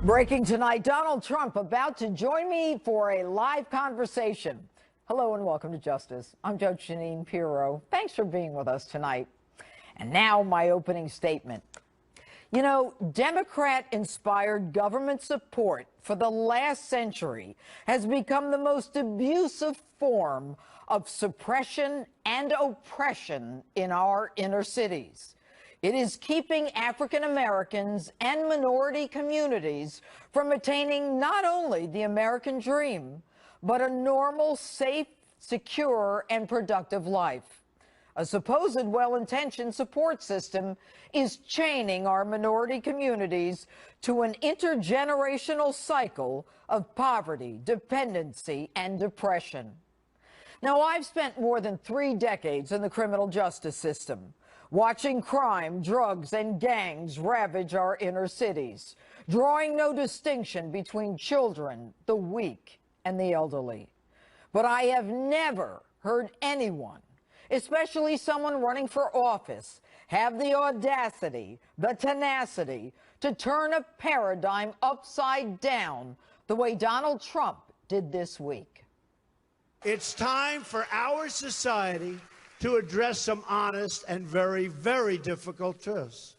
Breaking tonight, Donald Trump about to join me for a live conversation. Hello and welcome to Justice. I'm Judge Jeanine Pirro. Thanks for being with us tonight. And now my opening statement. You know, Democrat-inspired government support for the last century has become the most abusive form of suppression and oppression in our inner cities. It is keeping African Americans and minority communities from attaining not only the American dream, but a normal, safe, secure, and productive life. A supposed well-intentioned support system is chaining our minority communities to an intergenerational cycle of poverty, dependency, and depression. Now, I've spent more than 3 decades in the criminal justice system, watching crime, drugs, and gangs ravage our inner cities, drawing no distinction between children, the weak, and the elderly. But I have never heard anyone, especially someone running for office, have the audacity, the tenacity to turn a paradigm upside down the way Donald Trump did this week. It's time for our society to address some honest and very, very difficult truths.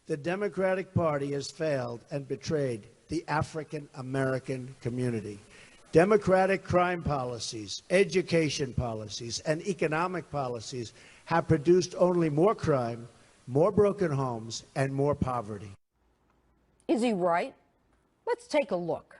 The Democratic Party has failed and betrayed the African American community. Democratic crime policies, education policies, and economic policies have produced only more crime, more broken homes, and more poverty. Is he right? Let's take a look.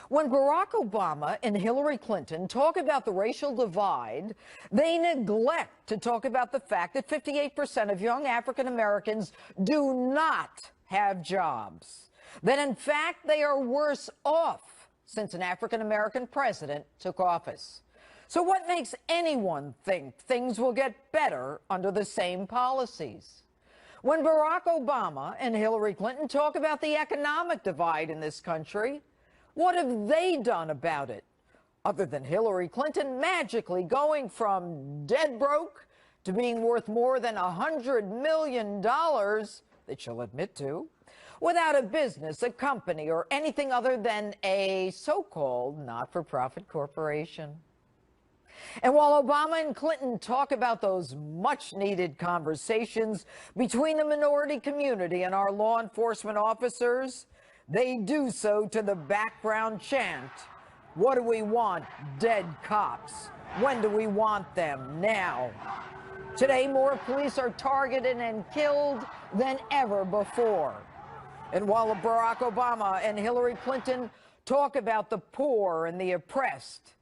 When Barack Obama and Hillary Clinton talk about the racial divide, they neglect to talk about the fact that 58% of young African Americans do not have jobs. That, in fact, they are worse off since an African American president took office. So what makes anyone think things will get better under the same policies? When Barack Obama and Hillary Clinton talk about the economic divide in this country, what have they done about it, other than Hillary Clinton magically going from dead broke to being worth more than $100 million that she'll admit to, without a business, a company, or anything other than a so-called not-for-profit corporation? And while Obama and Clinton talk about those much-needed conversations between the minority community and our law enforcement officers, they do so to the background chant, "What do we want? Dead cops. When do we want them? Now." Today, more police are targeted and killed than ever before. And while Barack Obama and Hillary Clinton talk about the poor and the oppressed,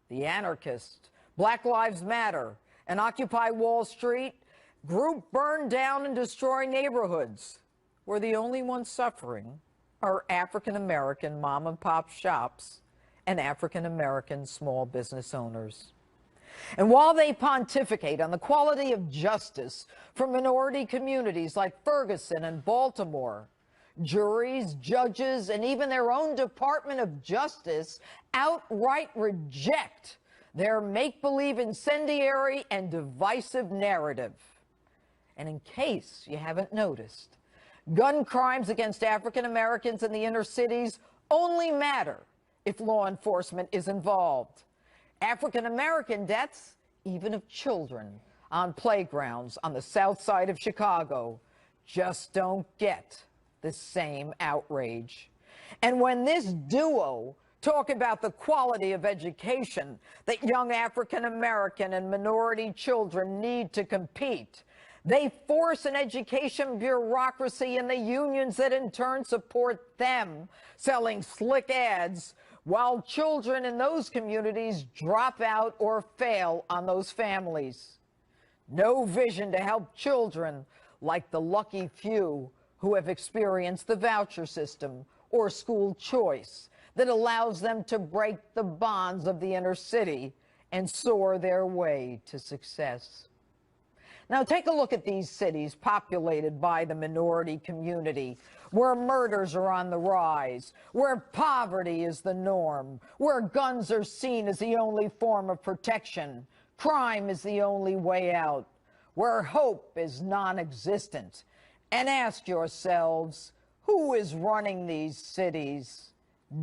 the anarchists, Black Lives Matter, and Occupy Wall Street group burn down and destroy neighborhoods, where the only ones suffering are African-American mom-and-pop shops and African-American small business owners. And while they pontificate on the quality of justice for minority communities like Ferguson and Baltimore, juries, judges, and even their own Department of Justice outright reject their make-believe incendiary and divisive narrative. And in case you haven't noticed, gun crimes against African Americans in the inner cities only matter if law enforcement is involved. African American deaths, even of children on playgrounds on the south side of Chicago, just don't get the same outrage. And when this duo talk about the quality of education that young African American and minority children need to compete, they force an education bureaucracy and the unions that in turn support them, selling slick ads, while children in those communities drop out or fail on those families. No vision to help children like the lucky few who have experienced the voucher system or school choice that allows them to break the bonds of the inner city and soar their way to success. Now, take a look at these cities populated by the minority community, where murders are on the rise, where poverty is the norm, where guns are seen as the only form of protection, crime is the only way out, where hope is non-existent. And ask yourselves, Who is running these cities?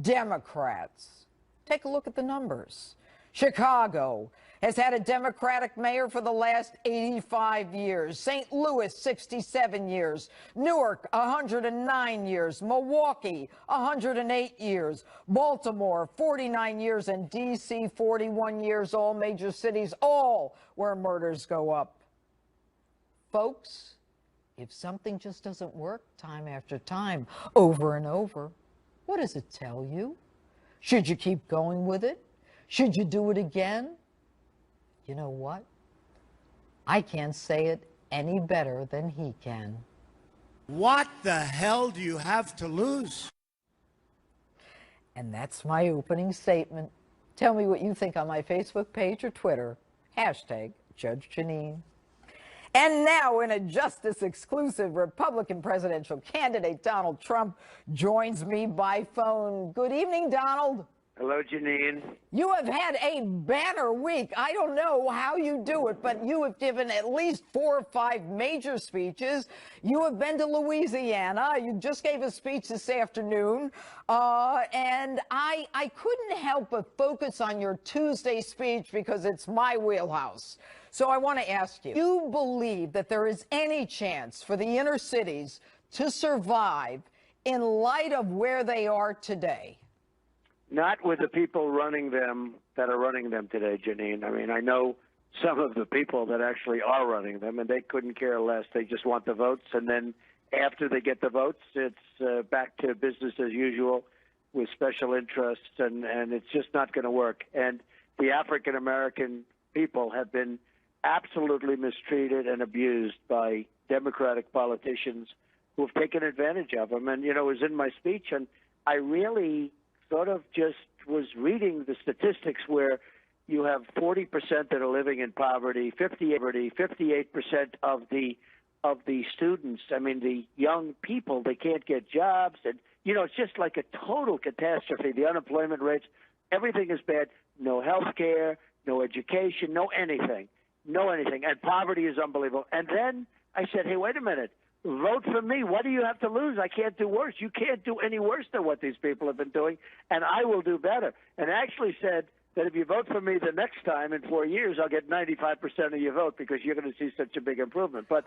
Democrats. Take a look at the numbers. Chicago has had a Democratic mayor for the last 85 years. St. Louis, 67 years. Newark, 109 years. Milwaukee, 108 years. Baltimore, 49 years. And D.C., 41 years. All major cities, all where murders go up. Folks, if something just doesn't work time after time, over and over, what does it tell you? Should you keep going with it? Should you do it again? You know what? I can't say it any better than he can. What the hell do you have to lose? And that's my opening statement. Tell me what you think on my Facebook page or Twitter. Hashtag Judge Jeanine. And now, in a justice-exclusive, Republican presidential candidate Donald Trump joins me by phone. Good evening, Donald. Hello, Jeanine. You have had a banner week. I don't know how you do it, but you have given at least 4 or 5 major speeches. You have been to Louisiana. You just gave a speech this afternoon. And I couldn't help but focus on your Tuesday speech because it's my wheelhouse. So I want to ask you, do you believe that there is any chance for the inner cities to survive in light of where they are today? Not with the people running them that are running them today, Jeanine. I mean, I know some of the people that actually are running them, and they couldn't care less. They just want the votes, and then after they get the votes, it's back to business as usual with special interests, and it's just not going to work. And the African-American people have been absolutely mistreated and abused by Democratic politicians who have taken advantage of them. And, you know, it was in my speech, and I really sort of just was reading the statistics where you have 40% that are living in poverty, 58% of the students, I mean, the young people, they can't get jobs. And, you know, it's just like a total catastrophe. The unemployment rates, everything is bad. No health care, no education, no anything. And poverty is unbelievable. And then I said, hey, wait a minute. Vote for me. What do you have to lose? I can't do worse. You can't do any worse than what these people have been doing, and I will do better. And actually said that if you vote for me the next time in 4 years, I'll get 95% of your vote because you're going to see such a big improvement. But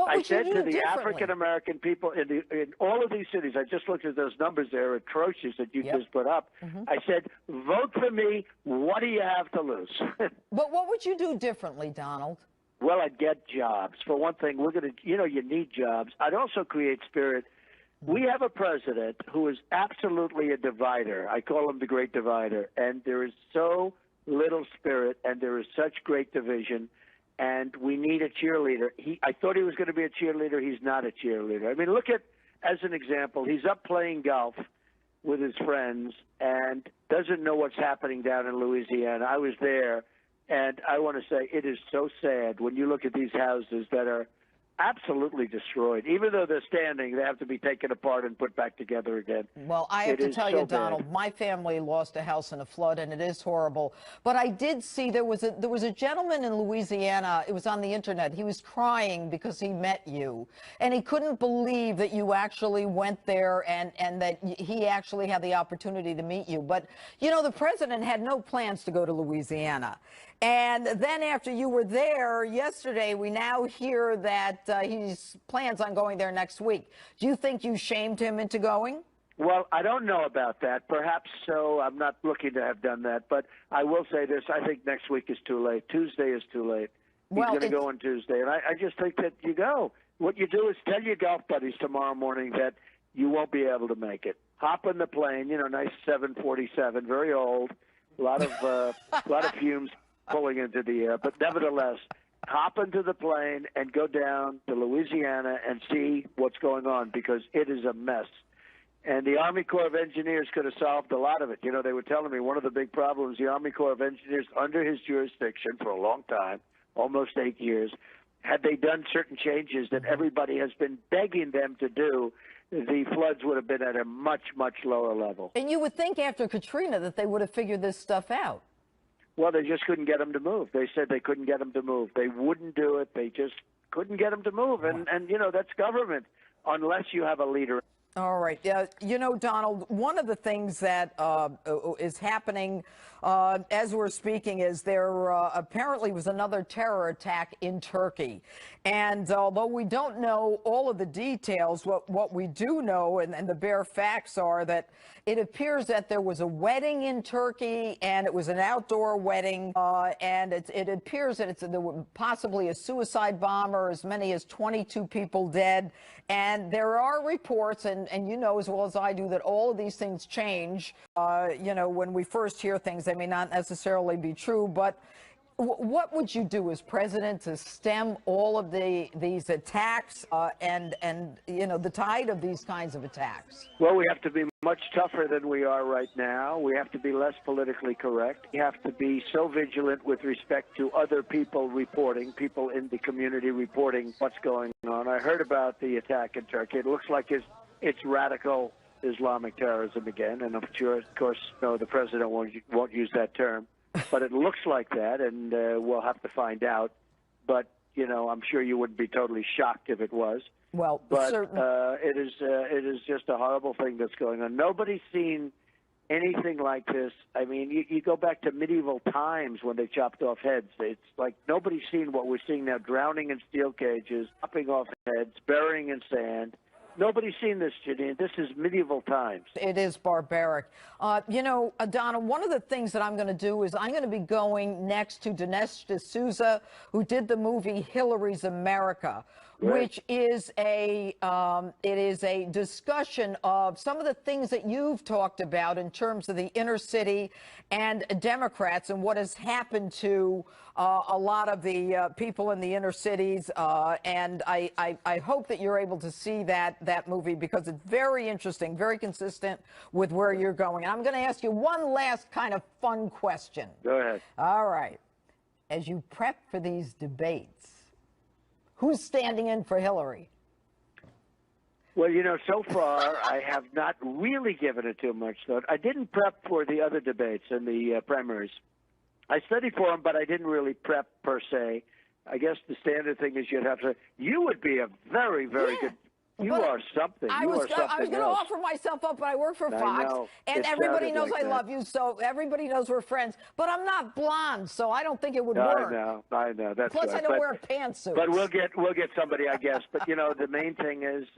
I said to the African-American people in all of these cities, I just looked at those numbers. They're atrocious that you just put up. I said, vote for me. What do you have to lose? But what would you do differently, Donald? Well, I'd get jobs. For one thing, we're going to, you know, you need jobs. I'd also create spirit. We have a president who is absolutely a divider. I call him the great divider. And there is so little spirit, and there is such great division, and we need a cheerleader. I thought he was going to be a cheerleader. He's not a cheerleader. I mean, look at, as an example, he's up playing golf with his friends and doesn't know what's happening down in Louisiana. I was there. And I want to say it is so sad when you look at these houses that are absolutely destroyed. Even though they're standing, they have to be taken apart and put back together again. Well, I have to tell you, Donald, my family lost a house in a flood, and it is horrible. But I did see there was a gentleman in Louisiana. It was on the internet. He was crying because he met you, and he couldn't believe that you actually went there and that he actually had the opportunity to meet you. But, you know, the president had no plans to go to Louisiana. And then after you were there yesterday, we now hear that he plans on going there next week. Do you think you shamed him into going? Well, I don't know about that. Perhaps so. I'm not looking to have done that. But I will say this. I think next week is too late. Tuesday is too late. He's going to go on Tuesday. And I just think that you go. What you do is tell your golf buddies tomorrow morning that you won't be able to make it. Hop in the plane, you know, nice 747, very old, a lot of fumes pulling into the air. But nevertheless, hop into the plane and go down to Louisiana and see what's going on, because it is a mess. And the Army Corps of Engineers could have solved a lot of it. You know, they were telling me one of the big problems, the Army Corps of Engineers, under his jurisdiction for a long time, almost 8 years, had they done certain changes that everybody has been begging them to do, the floods would have been at a much, much lower level. And you would think after Katrina that they would have figured this stuff out. Well, they just couldn't get them to move. They said they couldn't get them to move. They wouldn't do it. They just couldn't get them to move. And you know, that's government, unless you have a leader. All right. You know, Donald, one of the things that is happening as we're speaking is there apparently was another terror attack in Turkey. And although we don't know all of the details, what we do know and the bare facts are that it appears that there was a wedding in Turkey and it was an outdoor wedding. And it appears that there was possibly a suicide bomb or as many as 22 people dead. And there are reports, and you know as well as I do, that all of these things change. You know, when we first hear things, they may not necessarily be true. But what would you do as president to stem all of these attacks and you know the tide of these kinds of attacks? Well, we have to be much tougher than we are right now. We have to be less politically correct. We have to be so vigilant with respect to other people reporting, people in the community reporting what's going on. I heard about the attack in Turkey. It looks like it's radical Islamic terrorism again, and I'm sure, of course, no, the president won't use that term. But it looks like that, and we'll have to find out. But, you know, I'm sure you wouldn't be totally shocked if it was. Well, but certainly. It is just a horrible thing that's going on. Nobody's seen anything like this. I mean, you go back to medieval times when they chopped off heads. It's like nobody's seen what we're seeing now, drowning in steel cages, chopping off heads, burying in sand. Nobody's seen this, Jeanine. This is medieval times. It is barbaric. You know, Donna, one of the things that I'm going to do is I'm going to be going next to Dinesh D'Souza, who did the movie Hillary's America, right, which is a discussion of some of the things that you've talked about in terms of the inner city and Democrats and what has happened to a lot of the people in the inner cities. And I hope that you're able to see that movie because it's very interesting, very consistent with where you're going. And I'm going to ask you one last kind of fun question. Go ahead. All right. As you prep for these debates, who's standing in for Hillary? Well, you know, so far I have not really given it too much thought. I didn't prep for the other debates and the primaries. I studied for them, but I didn't really prep per se. I guess the standard thing is you'd have to. You would be a very, very good. You are something. I was going to offer myself up, but I work for Fox, and everybody knows I love you, so everybody knows we're friends. But I'm not blonde, so I don't think it would work. I know. That's Plus, right. I don't wear pantsuits. But we'll get somebody, I guess. But you know, the main thing is,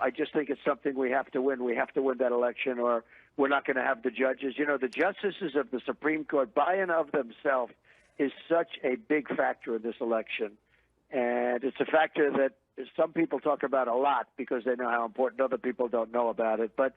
I just think it's something we have to win. We have to win that election, or we're not going to have the judges. You know, the justices of the Supreme Court, by and of themselves, is such a big factor in this election, and it's a factor that some people talk about a lot because they know how important other people don't know about it. But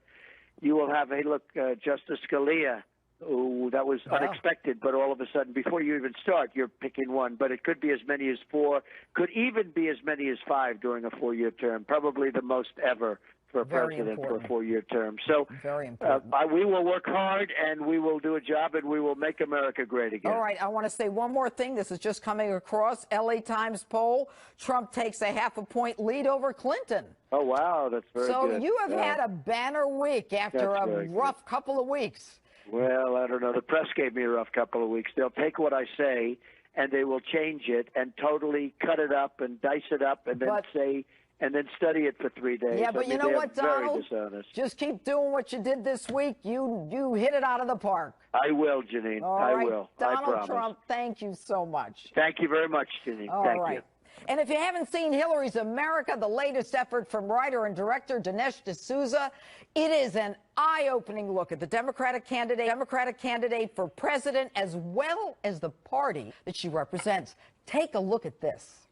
you will have, Justice Scalia, who that was unexpected, but all of a sudden, before you even start, you're picking one. But it could be as many as 4, could even be as many as 5 during a 4-year term, probably the most ever for a president for a 4-year term. So very important. We will work hard, and we will do a job, and we will make America great again. All right. I want to say one more thing. This is just coming across. LA Times poll. Trump takes a half-a-point lead over Clinton. Oh, wow. That's very good. So you have had a banner week after a rough couple of weeks. Well, I don't know. The press gave me a rough couple of weeks. They'll take what I say, and they will change it and totally cut it up and dice it up and then say... and then study it for 3 days. Yeah, but you know what, Donald? Very dishonest. Just keep doing what you did this week. You hit it out of the park. I will, Jeanine. I will. Donald Trump, thank you so much. Thank you very much, Jeanine. Thank you. And if you haven't seen Hillary's America, the latest effort from writer and director Dinesh D'Souza, it is an eye-opening look at the Democratic candidate for president, as well as the party that she represents. Take a look at this.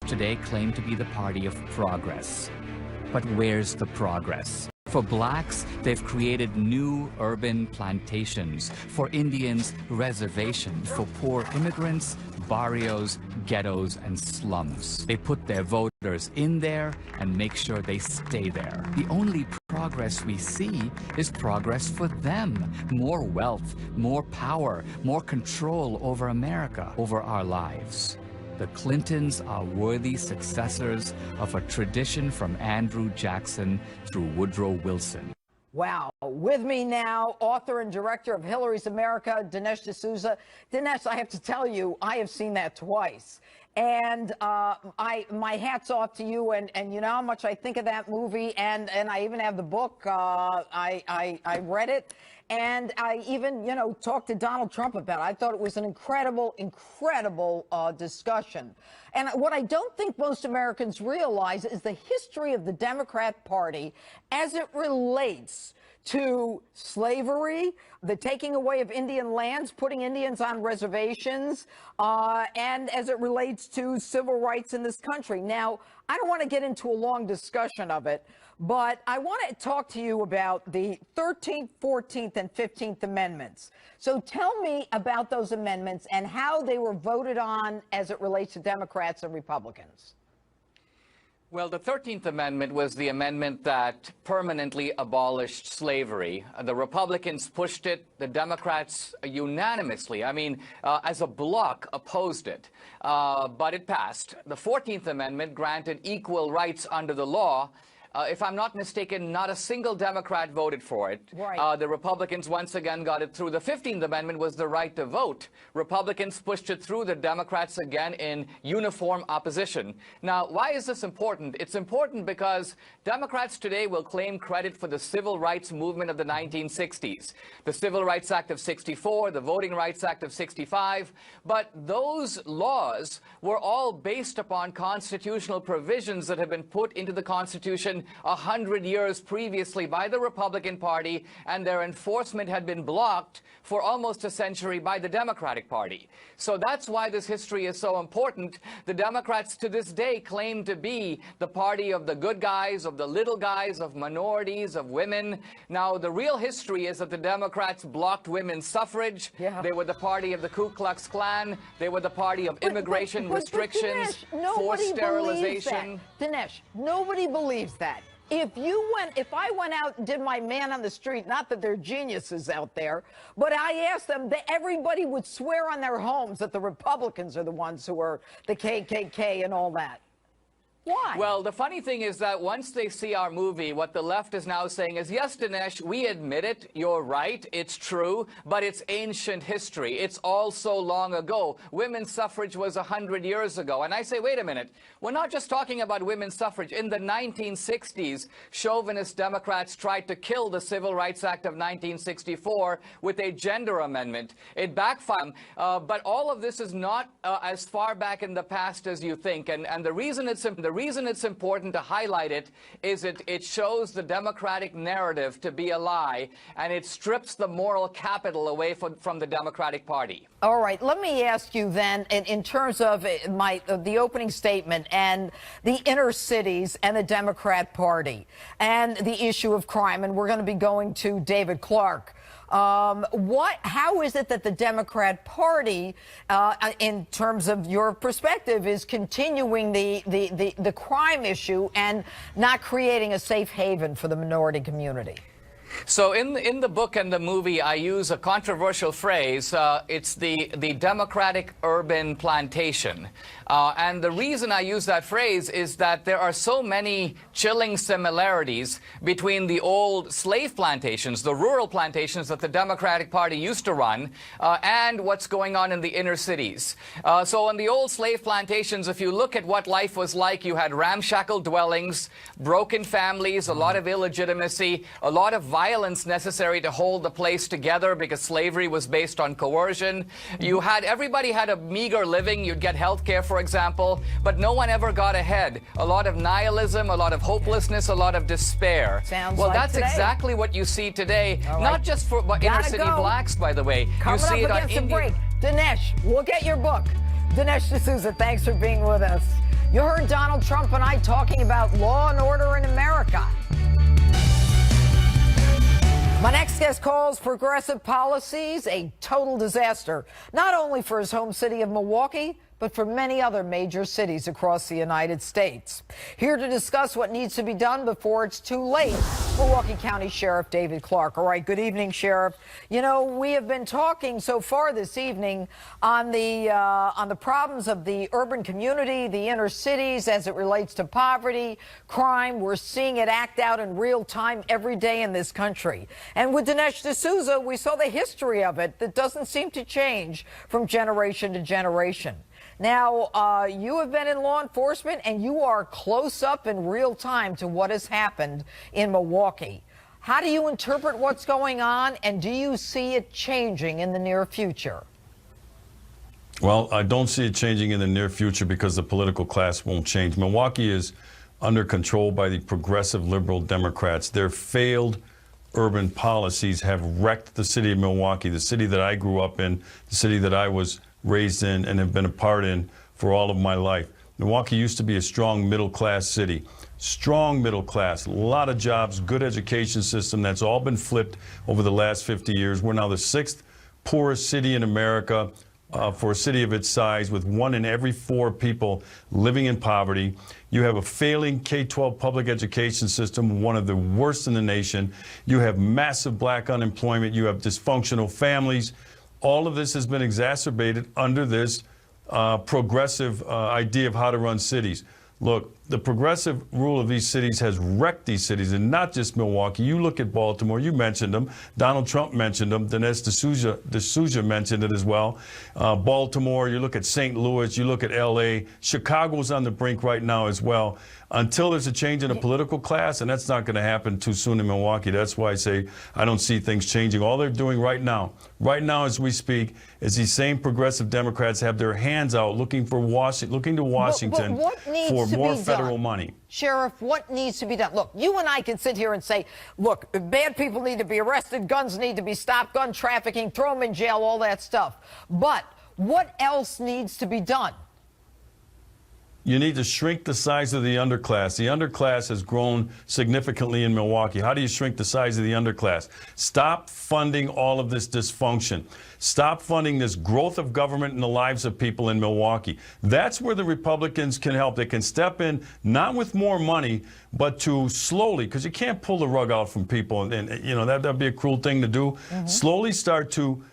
Today claim to be the party of progress. But where's the progress? For blacks, they've created new urban plantations. For Indians, reservations. For poor immigrants, barrios, ghettos, and slums. They put their voters in there and make sure they stay there. The only progress we see is progress for them. More wealth, more power, more control over America, over our lives. The Clintons are worthy successors of a tradition from Andrew Jackson through Woodrow Wilson. Wow. With me now, author and director of Hillary's America, Dinesh D'Souza. Dinesh, I have to tell you, I have seen that twice. And my hat's off to you, and you know how much I think of that movie, and I even have the book. I read it, and I even, you know, talked to Donald Trump about it. I thought it was an incredible discussion. And what I don't think most Americans realize is the history of the Democrat Party as it relates to slavery, the taking away of Indian lands, putting Indians on reservations, and as it relates to civil rights in this country. Now, I don't want to get into a long discussion of it, but I want to talk to you about the 13th, 14th, and 15th Amendments. So tell me about those amendments and how they were voted on as it relates to Democrats and Republicans. Well, the 13th Amendment was the amendment that permanently abolished slavery. The Republicans pushed it. The Democrats unanimously, as a bloc, opposed it. But it passed. The 14th Amendment granted equal rights under the law. If I'm not mistaken, not a single Democrat voted for it. Right. The Republicans once again got it through. The 15th Amendment was the right to vote. Republicans pushed it through. The Democrats again in uniform opposition. Now, why is this important? It's important because Democrats today will claim credit for the civil rights movement of the 1960s. The Civil Rights Act of 64, the Voting Rights Act of 65. But those laws were all based upon constitutional provisions that have been put into the Constitution 100 years previously by the Republican Party, and their enforcement had been blocked for almost a century by the Democratic Party. So that's why this history is so important. The Democrats to this day claim to be the party of the good guys, of the little guys, of minorities, of women. Now, the real history is that the Democrats blocked women's suffrage. Yeah. They were the party of the Ku Klux Klan. They were the party of immigration restrictions, Dinesh, forced sterilization. Dinesh, nobody believes that. If I went out and did my man on the street, not that they're geniuses out there, but I asked them, that everybody would swear on their homes that the Republicans are the ones who are the KKK and all that. Why? Well, the funny thing is that once they see our movie, what the left is now saying is, yes, Dinesh, we admit it. You're right. It's true. But it's ancient history. It's all so long ago. Women's suffrage was 100 years ago. And I say, wait a minute. We're not just talking about women's suffrage. In the 1960s, chauvinist Democrats tried to kill the Civil Rights Act of 1964 with a gender amendment. It backfired. But all of this is not as far back in the past as you think. And the reason it's important to highlight it is it shows the Democratic narrative to be a lie, and it strips the moral capital away from the Democratic Party. All right, let me ask you then, in terms of the opening statement and the inner cities and the Democrat Party and the issue of crime, and we're going to be going to David Clark. How is it that the Democrat Party, in terms of your perspective, is continuing the crime issue and not creating a safe haven for the minority community? So in the book and the movie, I use a controversial phrase. It's the democratic urban plantation. And the reason I use that phrase is that there are so many chilling similarities between the old slave plantations, the rural plantations that the Democratic Party used to run, and what's going on in the inner cities. So in the old slave plantations, if you look at what life was like, you had ramshackle dwellings, broken families, a lot of illegitimacy, a lot of violence necessary to hold the place together because slavery was based on coercion. Everybody had a meager living. You'd get health care, for example, but no one ever got ahead. A lot of nihilism, a lot of hopelessness, a lot of despair. Sounds well, like that's today. Exactly what you see today, All right. not just for inner city blacks, by the way. Coming you see up it against on the break, Dinesh, we'll get your book. Dinesh D'Souza, thanks for being with us. You heard Donald Trump and I talking about law and order in America. My next guest calls progressive policies a total disaster, not only for his home city of Milwaukee, but for many other major cities across the United States. Here to discuss what needs to be done before it's too late, Milwaukee County Sheriff David Clark. All right, good evening, Sheriff. You know, we have been talking so far this evening on the problems of the urban community, the inner cities as it relates to poverty, crime. We're seeing it act out in real time every day in this country. And with Dinesh D'Souza, we saw the history of it that doesn't seem to change from generation to generation. Now, you have been in law enforcement, and you are close up in real time to what has happened in Milwaukee. How do you interpret what's going on, and do you see it changing in the near future? Well, I don't see it changing in the near future because the political class won't change. Milwaukee is under control by the progressive liberal Democrats. Their failed urban policies have wrecked the city of Milwaukee, the city that I grew up in, the city that I was raised in and have been a part in for all of my life. Milwaukee used to be a strong middle-class city. Strong middle class, a lot of jobs, good education system. That's all been flipped over the last 50 years. We're now the 6th poorest city in America. For a city of its size, with 1 in every 4 people living in poverty. You have a failing K-12 public education system, one of the worst in the nation. You have massive black unemployment. You have dysfunctional families. All of this has been exacerbated under this progressive idea of how to run cities. Look, the progressive rule of these cities has wrecked these cities, and not just Milwaukee. You look at Baltimore, you mentioned them. Donald Trump mentioned them. Dinesh D'Souza mentioned it as well. Baltimore, you look at St. Louis, you look at L.A. Chicago's on the brink right now as well. Until there's a change in the political class, and that's not going to happen too soon in Milwaukee. That's why I say I don't see things changing. All they're doing right now as we speak, is these same progressive Democrats have their hands out looking to Washington for more federal money. Sheriff, what needs to be done? Look, you and I can sit here and say, look, bad people need to be arrested, guns need to be stopped, gun trafficking, throw them in jail, all that stuff. But what else needs to be done? You need to shrink the size of the underclass. The underclass has grown significantly in Milwaukee. How do you shrink the size of the underclass? Stop funding all of this dysfunction. Stop funding this growth of government in the lives of people in Milwaukee. That's where the Republicans can help. They can step in, not with more money, but to slowly, because you can't pull the rug out from people, and you know, that'd be a cruel thing to do. Slowly start to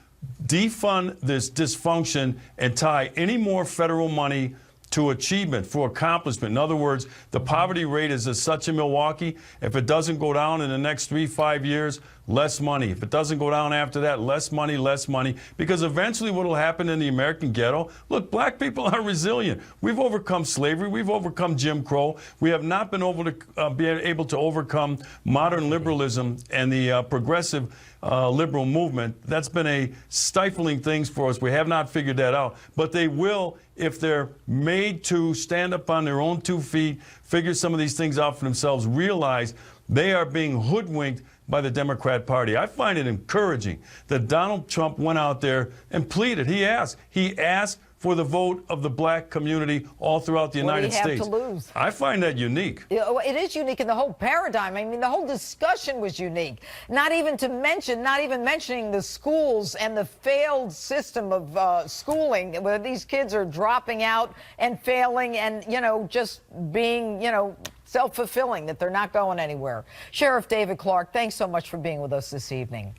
defund this dysfunction and tie any more federal money to achievement, for accomplishment. In other words, the poverty rate is as such in Milwaukee. If it doesn't go down in the next 3-5 years, less money. If it doesn't go down after that, less money, because eventually what will happen in the American ghetto, look, black people are resilient. We've overcome slavery. We've overcome Jim Crow. We have not been able to overcome modern liberalism and the progressive liberal movement. That's been a stifling thing for us. We have not figured that out, but they will if they're made to stand up on their own 2 feet, figure some of these things out for themselves, realize they are being hoodwinked by the Democrat Party. I find it encouraging that Donald Trump went out there and pleaded. He asked for the vote of the black community all throughout the United States. What do you have to lose? I find that unique. It is unique in the whole paradigm. I mean, the whole discussion was unique. Not even mentioning the schools and the failed system of schooling, where these kids are dropping out and failing and, you know, just being, you know, self-fulfilling, that they're not going anywhere. Sheriff David Clarke, thanks so much for being with us this evening.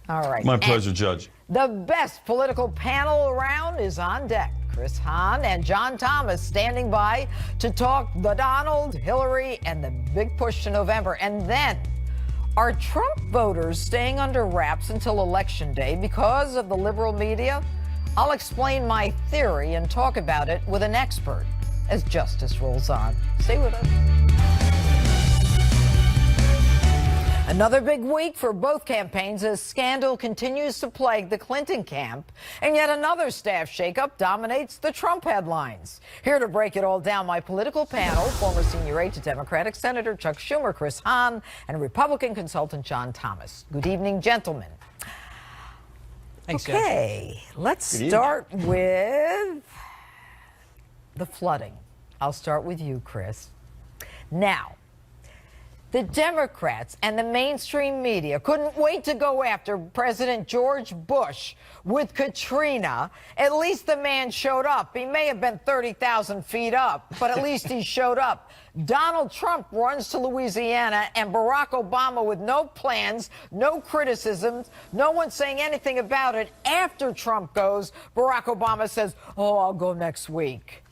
All right. My pleasure, Judge. The best political panel around is on deck. Chris Hahn and John Thomas standing by to talk the Donald, Hillary, and the big push to November. And then, are Trump voters staying under wraps until Election Day because of the liberal media? I'll explain my theory and talk about it with an expert as justice rolls on. Stay with us. Another big week for both campaigns as scandal continues to plague the Clinton camp, and yet another staff shakeup dominates the Trump headlines. Here to break it all down, my political panel, former senior aide to Democratic Senator Chuck Schumer, Chris Hahn, and Republican consultant John Thomas. Good evening, gentlemen. Thanks, okay, let's start with the flooding. I'll start with you, Chris. Now, the Democrats and the mainstream media couldn't wait to go after President George Bush with Katrina. At least the man showed up. He may have been 30,000 feet up, but at least he showed up. Donald Trump runs to Louisiana, and Barack Obama, with no plans, no criticisms, no one saying anything about it. After Trump goes, Barack Obama says, oh, I'll go next week.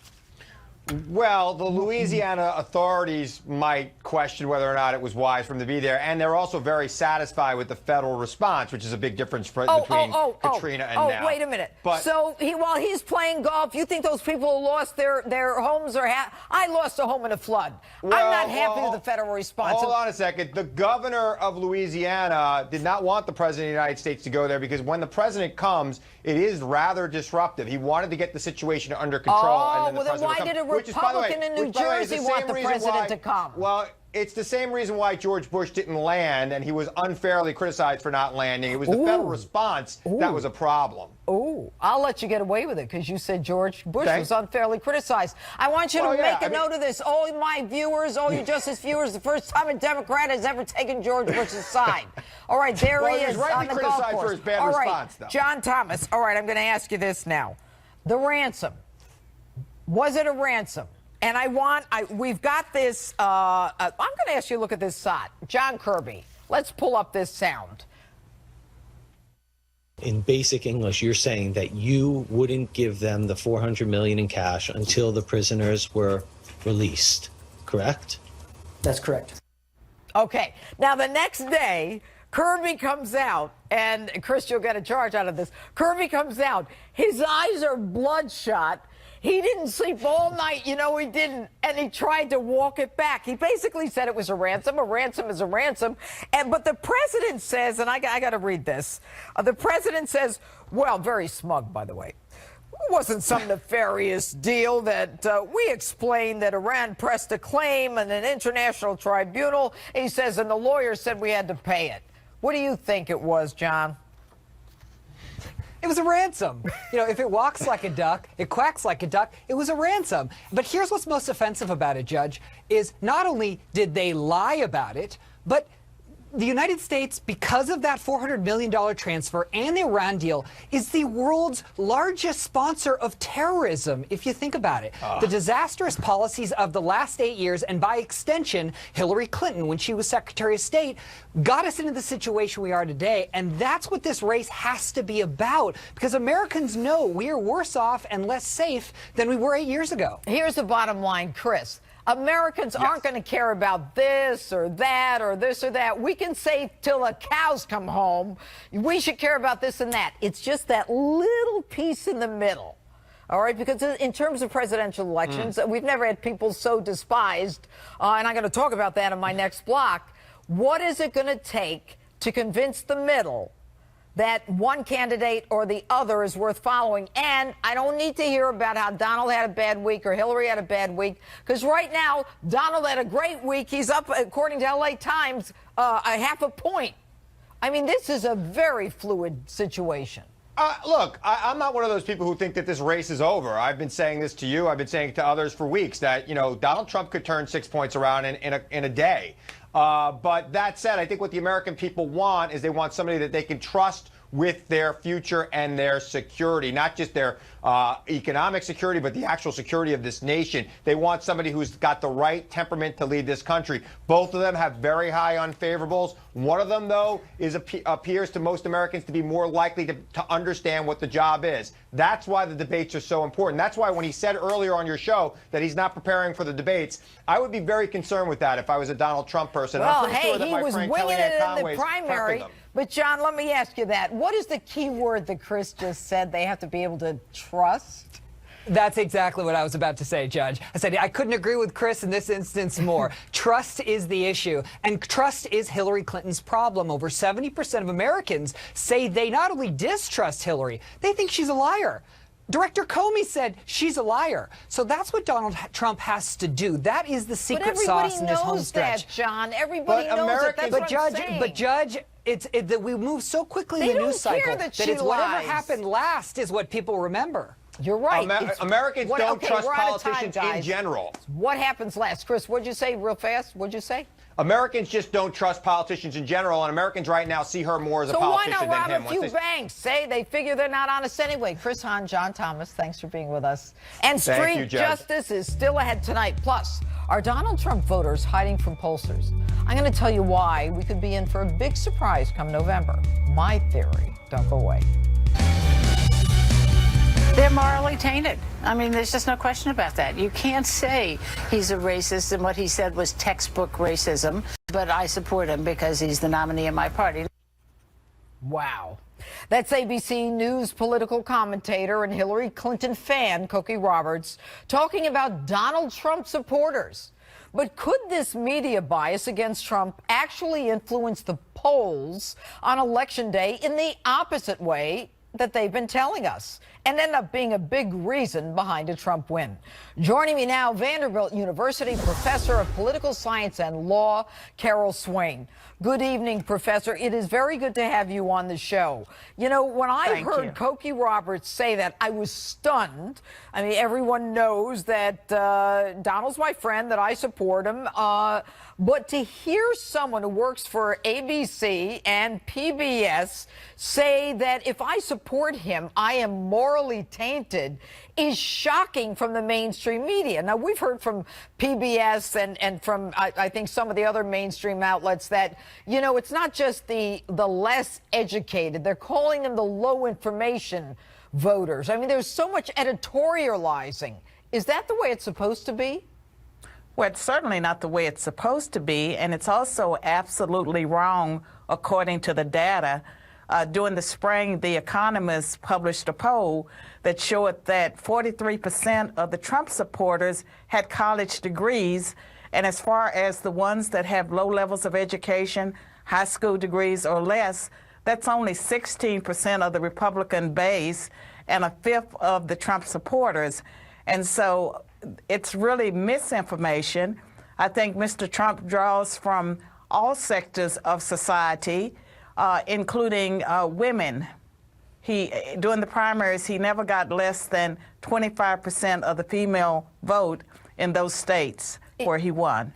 Well, the Louisiana authorities might question whether or not it was wise for him to be there, and they're also very satisfied with the federal response, which is a big difference between Katrina and now. Oh, wait a minute. But, so while he's playing golf, you think those people who lost their homes are I lost a home in a flood. I'm not happy with the federal response. Hold on a second. The governor of Louisiana did not want the president of the United States to go there because when the president comes, it is rather disruptive. He wanted to get the situation under control. And then why did a Republican in New Jersey want the president to come? Well, it's the same reason why George Bush didn't land, and he was unfairly criticized for not landing. It was the federal response that was a problem. Oh, I'll let you get away with it because you said George Bush was unfairly criticized. I want you to make a note of this. All my viewers, all you Justice viewers, the first time a Democrat has ever taken George Bush's side. All right, there he is on the golf course. For his bad response, though. John Thomas. All right, I'm going to ask you this now. The ransom. Was it a ransom? And we've got this, I'm going to ask you to look at this shot. John Kirby, let's pull up this sound. In basic English, you're saying that you wouldn't give them the $400 million in cash until the prisoners were released, correct? That's correct. Okay. Now, the next day, Kirby comes out, and Chris, you'll get a charge out of this. Kirby comes out. His eyes are bloodshot. He didn't sleep all night, he didn't, and he tried to walk it back. He basically said it was a ransom. A ransom is a ransom. But the president says, and I got to read this, the president says, well, very smug, by the way, it wasn't some nefarious deal that we explained that Iran pressed a claim in an international tribunal. He says, and the lawyer said we had to pay it. What do you think it was, John? It was a ransom. If it walks like a duck, it quacks like a duck, it was a ransom. But here's what's most offensive about it, Judge, is not only did they lie about it, but the United States, because of that $400 million transfer and the Iran deal, is the world's largest sponsor of terrorism, if you think about it. The disastrous policies of the last 8 years, and by extension, Hillary Clinton, when she was Secretary of State, got us into the situation we are today. And that's what this race has to be about, because Americans know we are worse off and less safe than we were 8 years ago. Here's the bottom line, Chris. Americans aren't going to care about this or that or this or that. We can say till the cows come home, we should care about this and that. It's just that little piece in the middle. All right, because in terms of presidential elections, we've never had people so despised. And I'm going to talk about that in my next block. What is it going to take to convince the middle that one candidate or the other is worth following? And I don't need to hear about how Donald had a bad week or Hillary had a bad week, because right now, Donald had a great week. He's up, according to LA Times, a half a point. I mean, this is a very fluid situation. Look, I'm not one of those people who think that this race is over. I've been saying this to you. I've been saying it to others for weeks that, Donald Trump could turn 6 points around in a day. But that said, I think what the American people want is they want somebody that they can trust with their future and their security, not just their economic security, but the actual security of this nation. They want somebody who's got the right temperament to lead this country. Both of them have very high unfavorables. One of them, though, appears to most Americans to be more likely to understand what the job is. That's why the debates are so important. That's why when he said earlier on your show that he's not preparing for the debates, I would be very concerned with that if I was a Donald Trump person. Well, I'm pretty sure that he my was friend winging it in the Conway's primary. prepping them. But, John, let me ask you that. What is the key word that Chris just said they have to be able to trust? That's exactly what I was about to say, Judge. I said I couldn't agree with Chris in this instance more. Trust is the issue, and trust is Hillary Clinton's problem. Over 70% of Americans say they not only distrust Hillary, they think she's a liar. Director Comey said she's a liar. So that's what Donald Trump has to do. That is the secret sauce in this home stretch. That, John. Everybody knows it. That's what I'm saying. But Judge, that we move so quickly in the news cycle that it's whatever happened last is what people remember. You're right. Americans don't trust politicians in general. What happens last? Chris, what'd you say real fast? What'd you say? Americans just don't trust politicians in general, and Americans right now see her more as a politician than him. So why not rob a few banks? Say they figure they're not honest anyway. Chris Hahn, John Thomas, thanks for being with us. And street justice is still ahead tonight. Plus, are Donald Trump voters hiding from pollsters? I'm going to tell you why we could be in for a big surprise come November. My theory. Don't go away. They're morally tainted. I mean, there's just no question about that. You can't say he's a racist and what he said was textbook racism, but I support him because he's the nominee of my party. Wow. That's ABC News political commentator and Hillary Clinton fan, Cokie Roberts, talking about Donald Trump supporters. But could this media bias against Trump actually influence the polls on Election Day in the opposite way that they've been telling us, and end up being a big reason behind a Trump win? Joining me now, Vanderbilt University professor of political science and law, Carol Swain. Good evening, Professor. It is very good to have you on the show. You know, when I heard Cokie Roberts say that, I was stunned. I mean, everyone knows that Donald's my friend, that I support him. But to hear someone who works for ABC and PBS say that if I support him, I am morally tainted is shocking from the mainstream media. Now, we've heard from PBS and from, I think, some of the other mainstream outlets that, you know, it's not just the less educated. They're calling them the low information voters. I mean, there's so much editorializing. Is that the way it's supposed to be? Well, it's certainly not the way it's supposed to be, and it's also absolutely wrong according to the data. During the spring, The Economist published a poll that showed that 43% of the Trump supporters had college degrees, and as far as the ones that have low levels of education, high school degrees or less, that's only 16% of the Republican base and a fifth of the Trump supporters. And so it's really misinformation. I think Mr. Trump draws from all sectors of society, including women. During the primaries, he never got less than 25% of the female vote in those states where he won.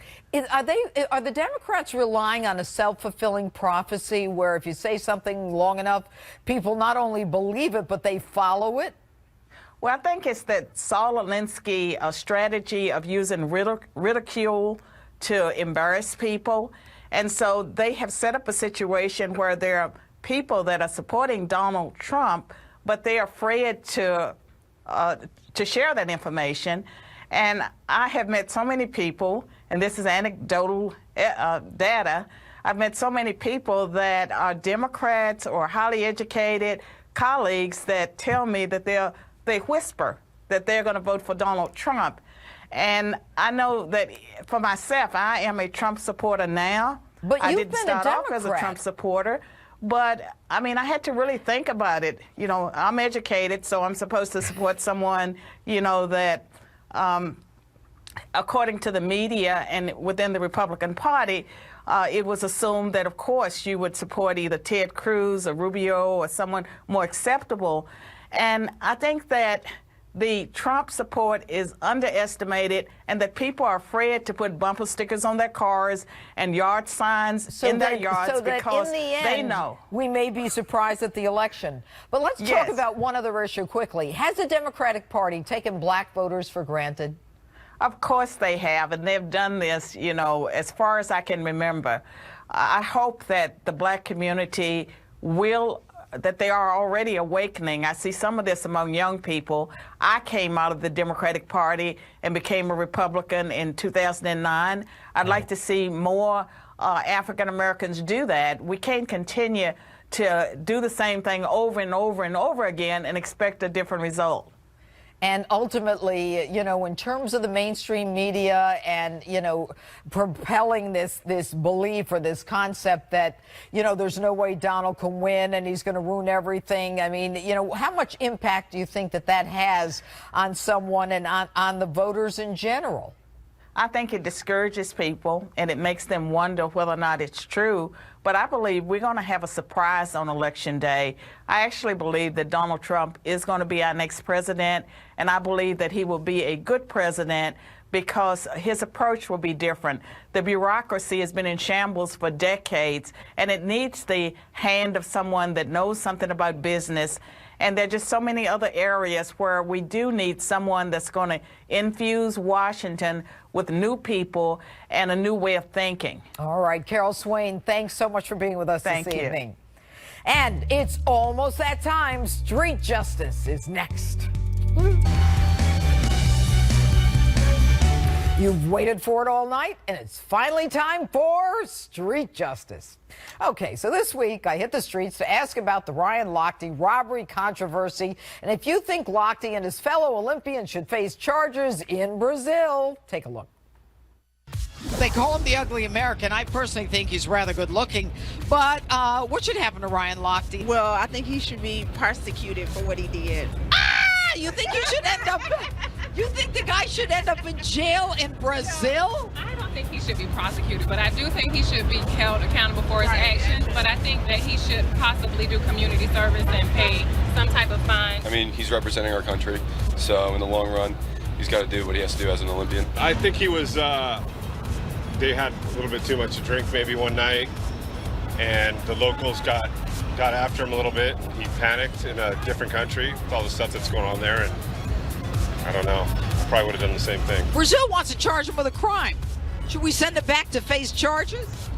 Are the Democrats relying on a self-fulfilling prophecy where if you say something long enough, people not only believe it, but they follow it? Well, I think it's that Saul Alinsky strategy of using ridicule to embarrass people. And so they have set up a situation where there are people that are supporting Donald Trump, but they're afraid to share that information. And I have met so many people, and this is anecdotal data, I've met so many people that are Democrats or highly educated colleagues that tell me that they whisper that they're going to vote for Donald Trump. And I know that for myself, I am a Trump supporter now. But I didn't start off as a Trump supporter. But, I mean, I had to really think about it. You know, I'm educated, so I'm supposed to support someone, you know, that, according to the media and within the Republican Party, it was assumed that, of course, you would support either Ted Cruz or Rubio or someone more acceptable. And I think that the Trump support is underestimated and that people are afraid to put bumper stickers on their cars and yard signs in their yards because in the end, they know. We may be surprised at the election. But let's talk about one other issue quickly. Has the Democratic Party taken black voters for granted? Of course they have, and they've done this, you know, as far as I can remember. I hope that the black community that they are already awakening. I see some of this among young people. I came out of the Democratic Party and became a Republican in 2009. I'd like to see more African Americans do that. We can't continue to do the same thing over and over and over again and expect a different result. And ultimately, you know, in terms of the mainstream media and, you know, propelling this belief or this concept that, you know, there's no way Donald can win and he's going to ruin everything. I mean, you know, how much impact do you think that has on someone and on the voters in general? I think it discourages people and it makes them wonder whether or not it's true. But I believe we're going to have a surprise on Election Day. I actually believe that Donald Trump is going to be our next president, and I believe that he will be a good president because his approach will be different. The bureaucracy has been in shambles for decades, and it needs the hand of someone that knows something about business. And there are just so many other areas where we do need someone that's going to infuse Washington with new people and a new way of thinking. All right, Carol Swain, thanks so much for being with us this evening. And it's almost that time. Street Justice is next. You've waited for it all night, and it's finally time for Street Justice. Okay, so this week I hit the streets to ask about the Ryan Lochte robbery controversy, and if you think Lochte and his fellow Olympians should face charges in Brazil. Take a look. They call him the ugly American. I personally think he's rather good looking. But what should happen to Ryan Lochte? Well, I think he should be prosecuted for what he did. You think he should end up... You think the guy should end up in jail in Brazil? I don't think he should be prosecuted, but I do think he should be held accountable for his actions. But I think that he should possibly do community service and pay some type of fine. I mean, he's representing our country, so in the long run, he's got to do what he has to do as an Olympian. I think he was, they had a little bit too much to drink maybe one night, and the locals got after him a little bit. He panicked in a different country with all the stuff that's going on there, and I don't know. I probably would have done the same thing. Brazil wants to charge him with a crime. Should we send him back to face charges?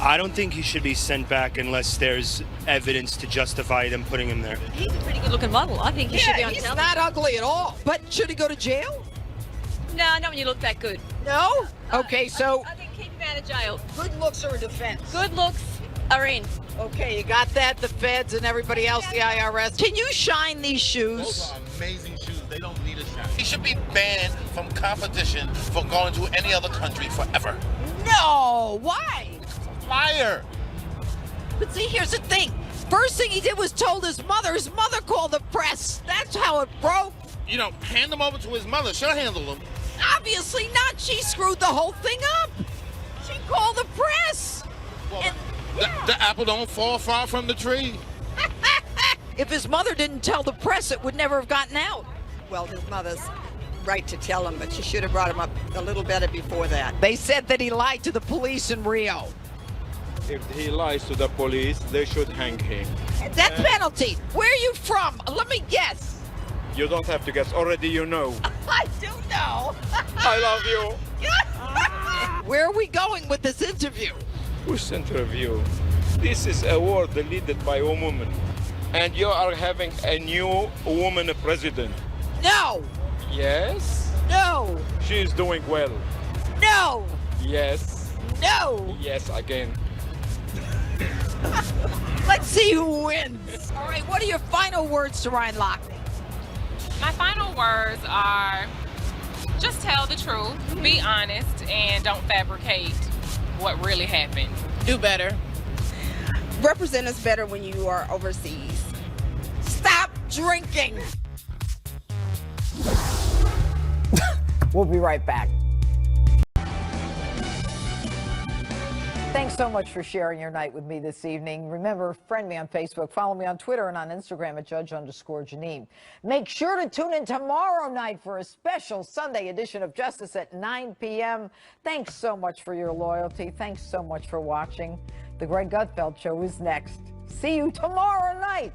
I don't think he should be sent back unless there's evidence to justify them putting him there. He's a pretty good-looking model. I think he should be on he's television. not ugly at all. But should he go to jail? No, not when you look that good. No? Okay, so... I think keep him out of jail. Good looks or a defense? Good looks are in. Okay, you got that, the feds and everybody else, the IRS. Can you shine these shoes? Those are amazing shoes. They don't need a shine. He should be banned from competition for going to any other country forever. No! Why? Fire! But see, here's the thing. First thing he did was told his mother. His mother called the press. That's how it broke. You know, hand him over to his mother. She'll handle him. Obviously not. She screwed the whole thing up. She called the press. Well, the apple don't fall far from the tree. If his mother didn't tell the press, it would never have gotten out. Well, his mother's right to tell him, but she should have brought him up a little better before that. They said that he lied to the police in Rio. If he lies to the police, they should hang him. That's penalty. Where are you from? Let me guess. You don't have to guess. Already you know. I do know. I love you. Where are we going with this interview? Which interview? This is a world led by a woman. And you are having a new woman president. No. Yes? No. She is doing well. No. Yes. No. Yes, again. Let's see who wins. All right, what are your final words to Ryan Lochte? My final words are just tell the truth, be honest, and don't fabricate what really happened. Do better. Represent us better when you are overseas. Stop drinking. We'll be right back. Thanks so much for sharing your night with me this evening. Remember, friend me on Facebook, follow me on Twitter and on Instagram at Judge_Jeanine. Make sure to tune in tomorrow night for a special Sunday edition of Justice at 9 p.m. Thanks so much for your loyalty. Thanks so much for watching. The Greg Gutfeld Show is next. See you tomorrow night.